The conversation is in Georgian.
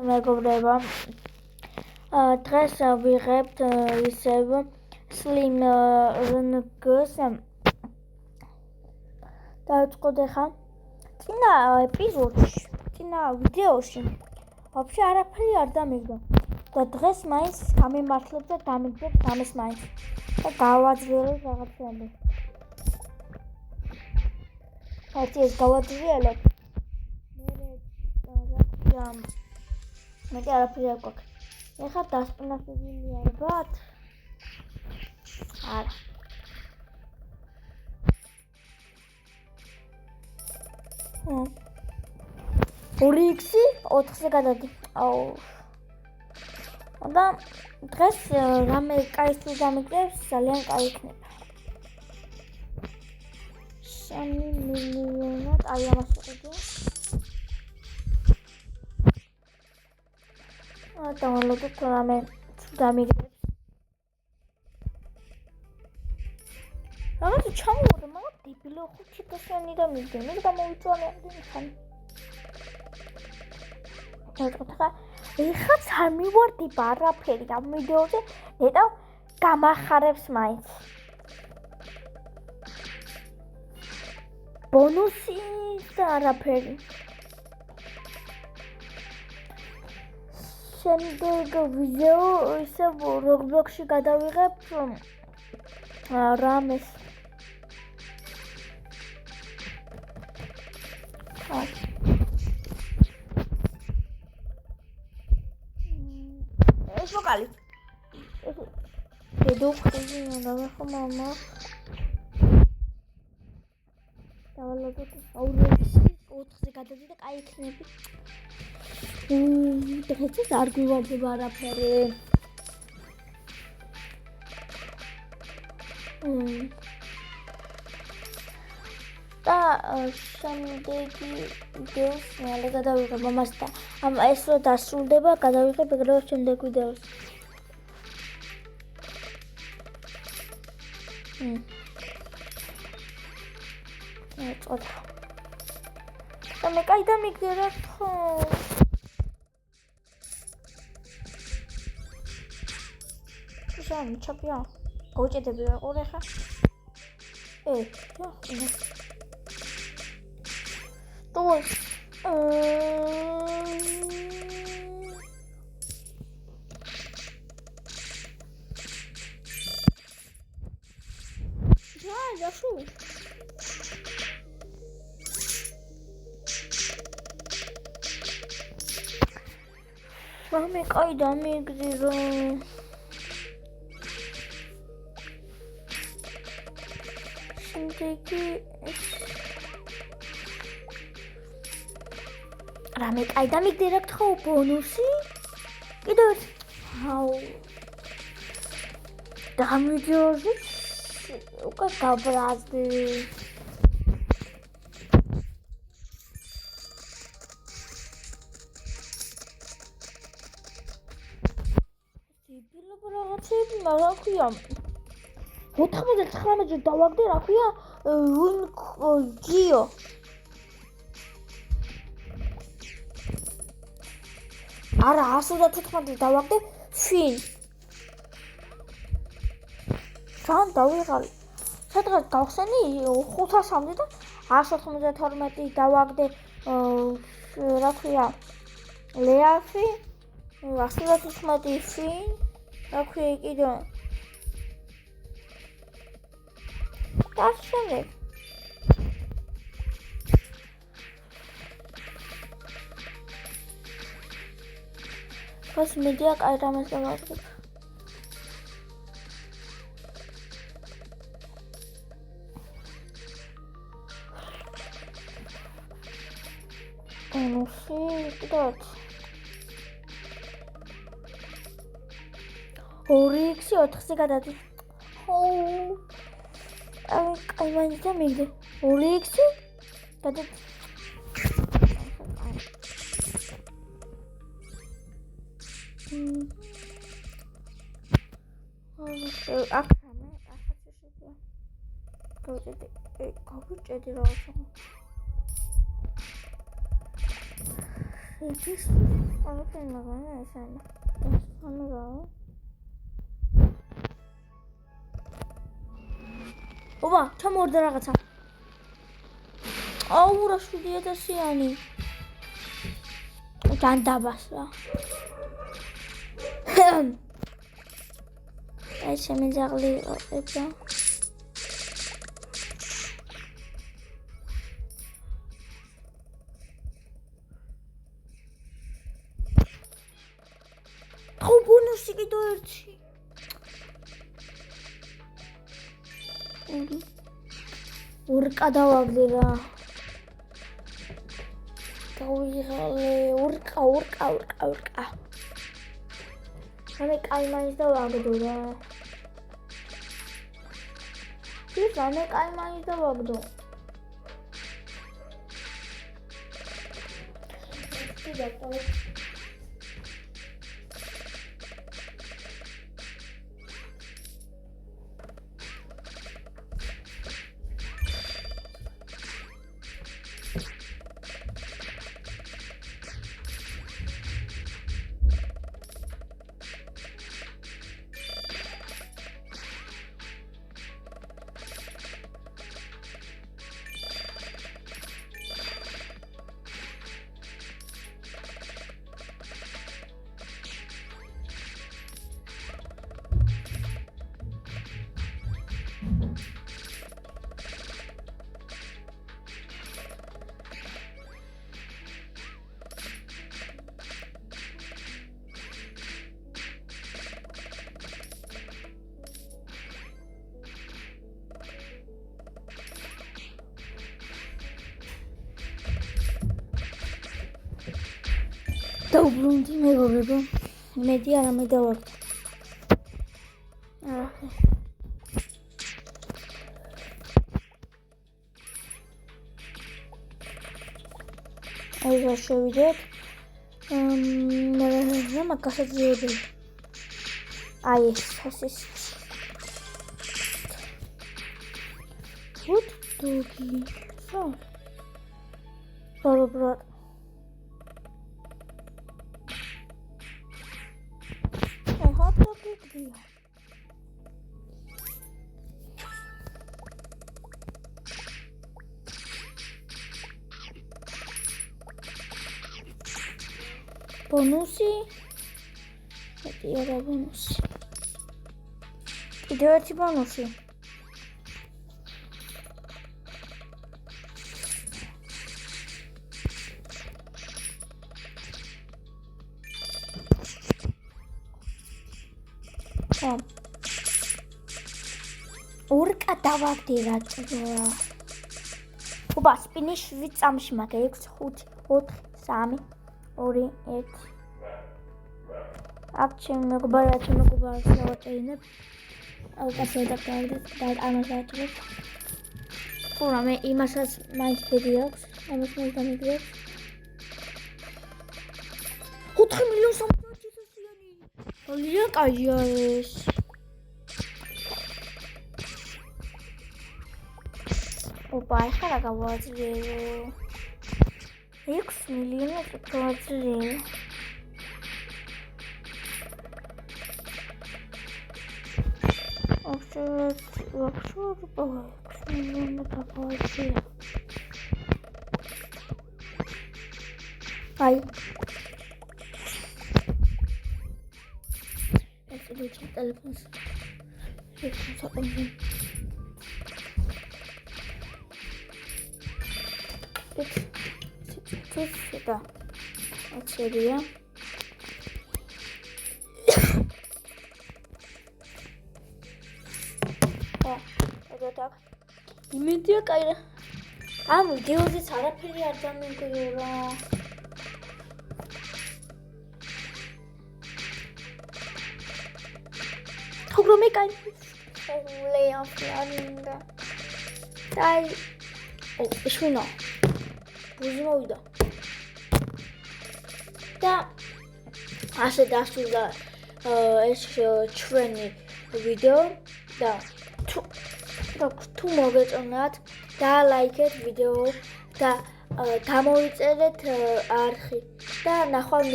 მეგობრებო, დღეს ვიღებთ ისევ Slim RNG-ს. დავიწყოთ ახლა. წინა ეპიზოდში, წინა ვიდეოში ვაფშე არაფერი არ დამიგდა. და დღეს მაინც გამიმართლებ და დამიგდებ ამას მაინც. და გავაძლიელებ რაღაცები. ხათი ეს გავაძლიელებ. მე არაფერი არ გვაქვს. ეხლა დასწინააღმდეგია ალბათ. არა. ორი X-ი 4-ზე გადადი. აუ. და დღეს რამე კაი თუ დამიგდებს, ძალიან კაი იქნება. 3 მილიონად აი ამას ვიყიდე. დავალოდოთ რამე თუ დამიგდებს. რაღაც ჩამოვიდა, მაგრამ დებილო 5% და მიგდე. მე გამოვიწვალე ამდენი ხანი. ეხლა არ მივარდება არაფერი ამ ვიდეოზე, ნეტავ გამახარებს მაინც. ბონუსი და არაფერი. შემდეგ ვიდეო ისევ Roblox-ში გადავიღებ რამეს. ეს ვოკალი. დედოხტი ნახო მამა. დავალოდოთ აურექსი 4-ზე გადადი და კაი იქნები. დღესაც არ გვივარდება არაფერი. და შემდეგი ვიდეოს მე გადავიღებ ამას და ამ ეს რო დასრულდება, გადავიღებ ეგრევე შემდეგ ვიდეოს. წოთა. და მე კაი დამიგდე რა თქო. შენ ჩაპია. გავჭედები რა ყურე ხა. Ой. Я шу. Маме кай дамигдира. შემდეგი რამე კაი დამიგდე რა გთხოვ ბონუსი? კიდევ ერთ. აუ. დამიჯოჟი. უკა გაბრაზდი. იბილო რაღაცები რა ქვია? 99-ზე დავაგდე რა ქვია? გიო. არა 114-ზე დავაგდე ფინ. თან დავიღალე. სადღაც გავხსენი 500-მდე და 192 დავაგდე რა ქვია? ლეაფი 114 ფინ. რა ქვია კიდე? Dashle. Kas media kay ramas davagdeb. Dot. ორი X-ი 4-ზე გადადი. აი მაინც დამიგდე. ორი X-ი გადადი. აქ რამე ახაც შეგვიძლია. გავუჭედი რაღაცა. ის არაფერი მაგარი ესენა. ობა, ჩამორდა რაღაცა. აუ, რა 7000-იანი. დანდაბასა. აი შემიძლაღლი ეცა. ხო ბონუსი კიდე ერთი. ურკა დავაგდე რა. დავიღალე ურკა. მე კაი მაინც დავაგდო რა. ის მე კაი მაინც დავაგდო. დაუბრუნდი მეგობრებო. მედი არა მე დავაგდო. აი რა შევიდეთ. რა მაგასაძიებელი. აი ეს. What doggy? Sorry, bro. Bonusi. Era bonusi. Კიდევ ერთი ბონუსი. ურკა დავაგდე რა ჭირა. უბა სპინი 7 წამში მაგა 6 5 4 3 2 1 აქ ჩემ მეგობარს დავაჭერინებ. აუ კაცო და ამას აჭრებ. ხო მე იმასაც მაინც ბედი აქვს. ამას მაინც დამიგრებს. 4,700,000-იანი. ალია კაია ეს. ოპა ახლა რა გავაძლიერო. 6 მილიონი გავაძლიერო. Ai. Esse do telefone. Só Tá. Seria. Ó, agora tá. Imediatamente caíra. Ah, meu Deus, essa era period também que eu lá. Programei cair. Olhei a florida. Dai. Oh, isso não. Uzmoida. და ასე დასრულდა ეს ჩვენი ვიდეო და თუ მოგეწონათ და ლაიქეთ ვიდეო და გამოვიწერეთ არხი და ნახვალ